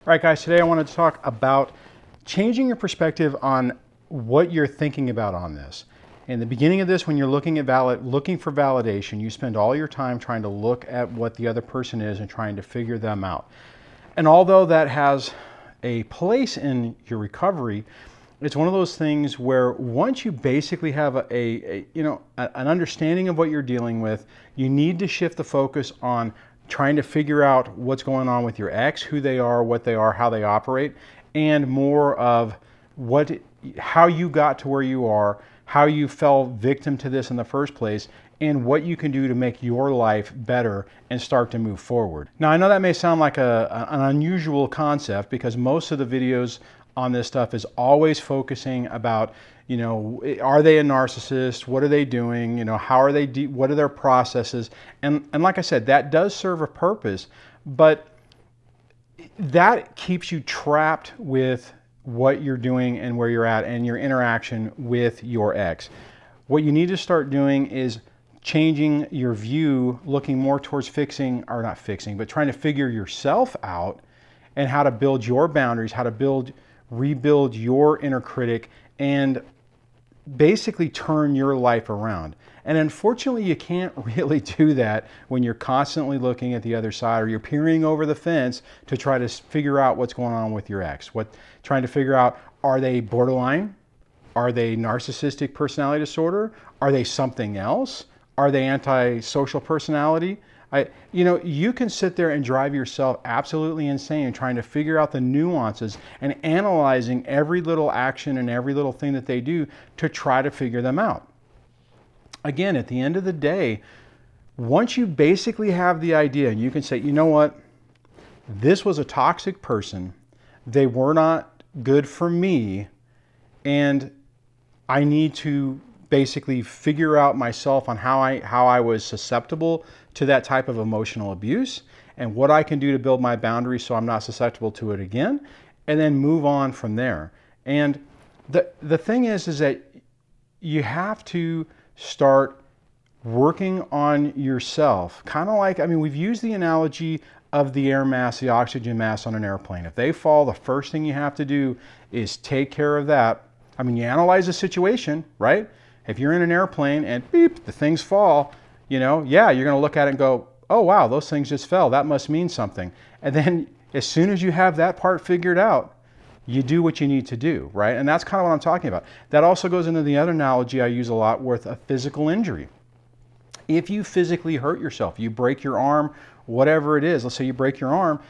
All right, guys, today I wanted to talk about changing your perspective on what you're thinking about on this. In the beginning of this, when you're looking for validation, you spend all your time trying to look at what the other person is and trying to figure them out. And although that has a place in your recovery, it's one of those things where once you basically have an understanding of what you're dealing with, you need to shift the focus on trying to figure out what's going on with your ex, who they are, what they are, how they operate, and more of how you got to where you are, how you fell victim to this in the first place, and what you can do to make your life better and start to move forward. Now, I know that may sound like an unusual concept because most of the videos on this stuff is always focusing about, are they a narcissist? What are they doing? How are they, what are their processes? And like I said, that does serve a purpose, but that keeps you trapped with what you're doing and where you're at and your interaction with your ex. What you need to start doing is changing your view, looking more towards trying to figure yourself out and how to build your boundaries, how to rebuild your inner critic and basically turn your life around. And unfortunately, you can't really do that when you're constantly looking at the other side or you're peering over the fence to try to figure out what's going on with your ex. Trying to figure out, are they borderline? Are they narcissistic personality disorder? Are they something else? Are they antisocial personality? You can sit there and drive yourself absolutely insane trying to figure out the nuances and analyzing every little action and every little thing that they do to try to figure them out. Again, at the end of the day, once you basically have the idea and you can say, you know what, this was a toxic person, they were not good for me, and I need to basically figure out myself on how I was susceptible to that type of emotional abuse and what I can do to build my boundaries so I'm not susceptible to it again, and then move on from there. And the thing is that you have to start working on yourself. Kind of like, we've used the analogy of the air mass, the oxygen mass on an airplane. If they fall, the first thing you have to do is take care of that. You analyze the situation, right? If you're in an airplane and beep, the things fall, yeah, you're going to look at it and go, oh, wow, those things just fell. That must mean something. And then as soon as you have that part figured out, you do what you need to do, right? And that's kind of what I'm talking about. That also goes into the other analogy I use a lot with a physical injury. If you physically hurt yourself, you break your arm, whatever it is, let's say you break your arm,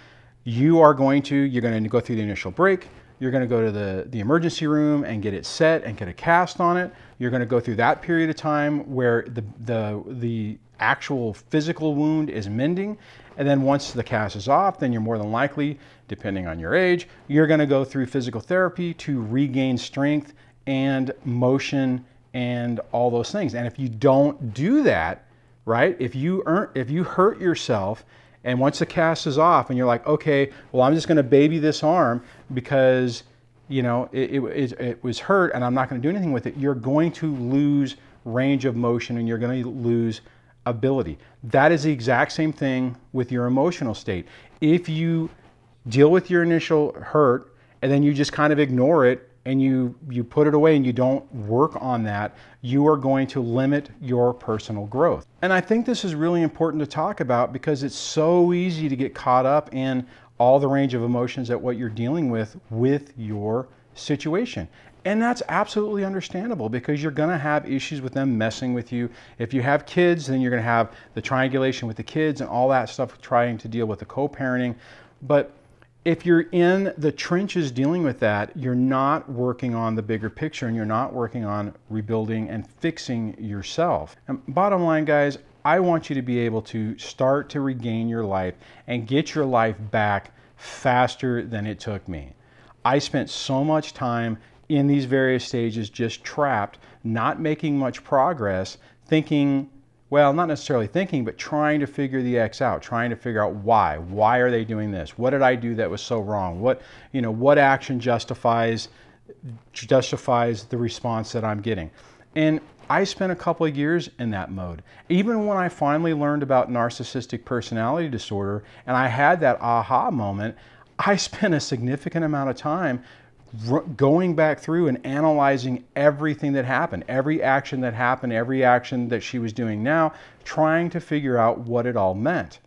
you're going to go through the initial break. You're going to go to the emergency room and get it set and get a cast on it. You're going to go through that period of time where the actual physical wound is mending. And then once the cast is off, then you're more than likely, depending on your age, you're going to go through physical therapy to regain strength and motion and all those things. And if you don't do that, right, if you hurt yourself, and once the cast is off and you're like, okay, well, I'm just going to baby this arm because, it was hurt and I'm not going to do anything with it, you're going to lose range of motion and you're going to lose ability. That is the exact same thing with your emotional state. If you deal with your initial hurt and then you just kind of ignore it and you put it away and you don't work on that, you are going to limit your personal growth. And I think this is really important to talk about because it's so easy to get caught up in all the range of emotions that what you're dealing with your situation. And that's absolutely understandable because you're going to have issues with them messing with you. If you have kids, then you're going to have the triangulation with the kids and all that stuff, trying to deal with the co-parenting. But if you're in the trenches dealing with that, you're not working on the bigger picture and you're not working on rebuilding and fixing yourself. And bottom line, guys, I want you to be able to start to regain your life and get your life back faster than it took me. I spent so much time in these various stages just trapped, not making much progress, thinking, well, not necessarily thinking, but trying to figure the X out, trying to figure out why. Why are they doing this? What did I do that was so wrong? What action justifies the response that I'm getting? And I spent a couple of years in that mode. Even when I finally learned about narcissistic personality disorder and I had that aha moment, I spent a significant amount of time going back through and analyzing everything that happened, every action that happened, every action that she was doing now, trying to figure out what it all meant.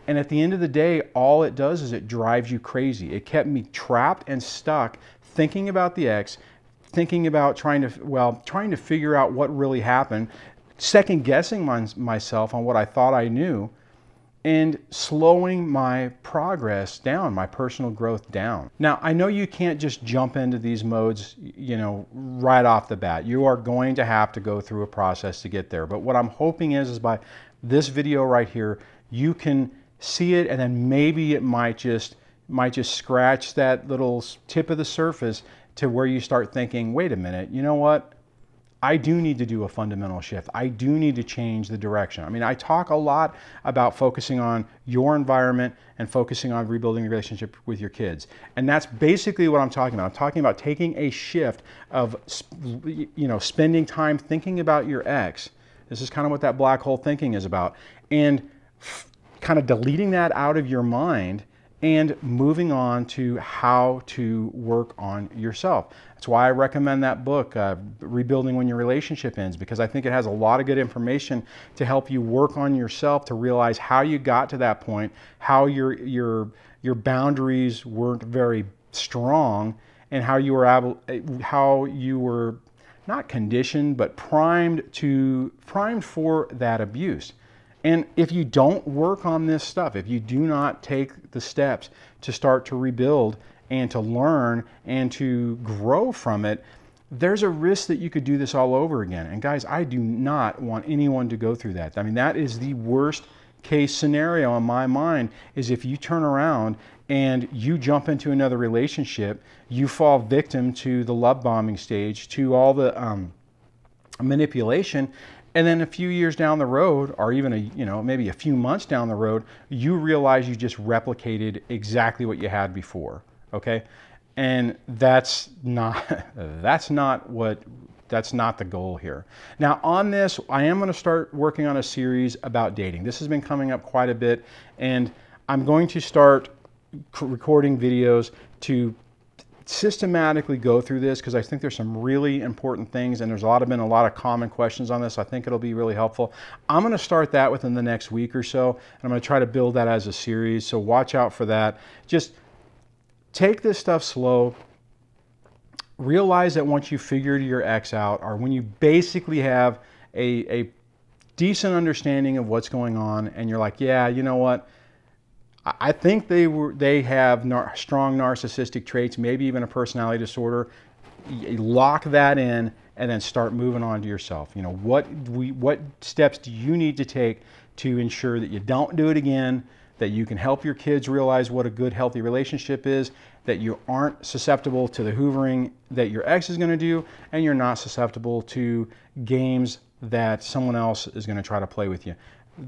And at the end of the day, all it does is it drives you crazy. It kept me trapped and stuck thinking about the ex, thinking about trying to figure out what really happened, second guessing myself on what I thought I knew, and slowing my progress down, my personal growth down. Now, I know you can't just jump into these modes, right off the bat. You are going to have to go through a process to get there. But what I'm hoping is by this video right here, you can see it, and then maybe it might just scratch that little tip of the surface to where you start thinking, wait a minute, you know what? I do need to do a fundamental shift. I do need to change the direction. I mean, I talk a lot about focusing on your environment and focusing on rebuilding the relationship with your kids. And that's basically what I'm talking about. I'm talking about taking a shift of, spending time thinking about your ex. This is kind of what that black hole thinking is about. And kind of deleting that out of your mind and moving on to how to work on yourself. That's why I recommend that book, Rebuilding When Your Relationship Ends, because I think it has a lot of good information to help you work on yourself, to realize how you got to that point, how your boundaries weren't very strong, and how you were not conditioned, but primed for that abuse. And if you don't work on this stuff, if you do not take the steps to start to rebuild and to learn and to grow from it, there's a risk that you could do this all over again. And guys, I do not want anyone to go through that. I mean, that is the worst case scenario in my mind, is if you turn around and you jump into another relationship, you fall victim to the love bombing stage, to all the manipulation, and then a few years down the road, or even maybe a few months down the road, you realize you just replicated exactly what you had before. Okay, and that's not the goal here. Now, on this, I am going to start working on a series about dating. This has been coming up quite a bit, and I'm going to start recording videos to systematically go through this, because I think there's some really important things, and there's been a lot of common questions on this. I think it'll be really helpful. I'm going to start that within the next week or so, and I'm going to try to build that as a series, so watch out for that. Just take this stuff slow. Realize that once you figured your ex out, or when you basically have a decent understanding of what's going on, and you're like, yeah, you know what, I think they have strong narcissistic traits, maybe even a personality disorder. You lock that in and then start moving on to yourself. What steps do you need to take to ensure that you don't do it again, that you can help your kids realize what a good, healthy relationship is, that you aren't susceptible to the hoovering that your ex is going to do, and you're not susceptible to games that someone else is going to try to play with you.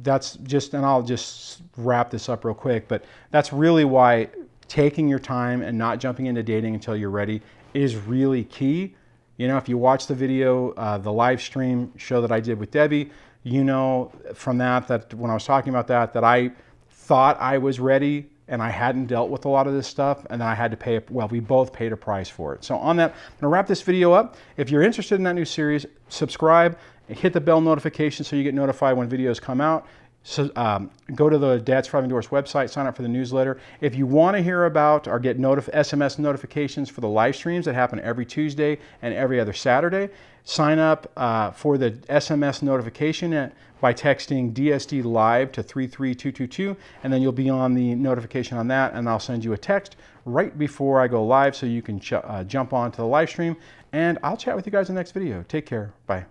And I'll just wrap this up real quick, but that's really why taking your time and not jumping into dating until you're ready is really key. If you watch the video, the live stream show that I did with Debbie, from that when I was talking about that I thought I was ready and I hadn't dealt with a lot of this stuff, and then I had to pay, we both paid a price for it. So on that, I'm going to wrap this video up. If you're interested in that new series, subscribe. Hit the bell notification so you get notified when videos come out. So go to the Dad's Thriving Divorce website, sign up for the newsletter. If you want to hear about or get SMS notifications for the live streams that happen every Tuesday and every other Saturday, sign up for the SMS notification by texting DSD Live to 33222, and then you'll be on the notification on that, and I'll send you a text right before I go live so you can jump on to the live stream, and I'll chat with you guys in the next video. Take care. Bye.